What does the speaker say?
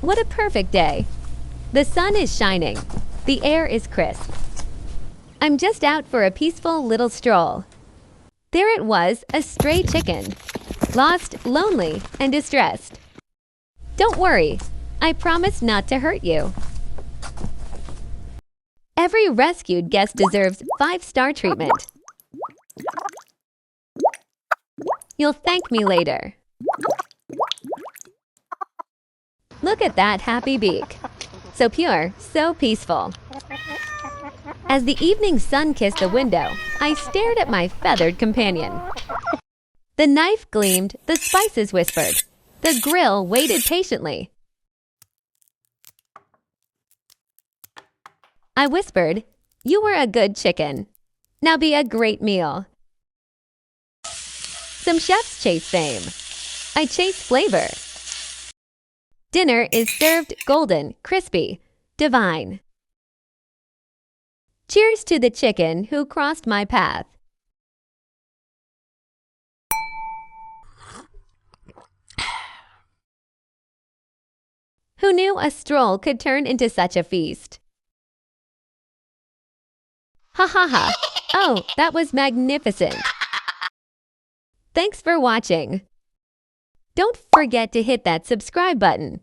What a perfect day! The sun is shining. The air is crisp. I'm just out for a peaceful little stroll. There it was, a stray chicken. Lost, lonely, and distressed. Don't worry, I promise not to hurt you. Every rescued guest deserves 5-star treatment. You'll thank me later. Look at that happy beak. So pure, so peaceful. As the evening sun kissed the window, I stared at my feathered companion. The knife gleamed, the spices whispered. The grill waited patiently. I whispered, "You were a good chicken. Now be a great meal." Some chefs chase fame. I chase flavor. Dinner is served golden, crispy, divine. Cheers to the chicken who crossed my path. Who knew a stroll could turn into such a feast? Ha ha ha! Oh, that was magnificent! Thanks for watching. Don't forget to hit that subscribe button.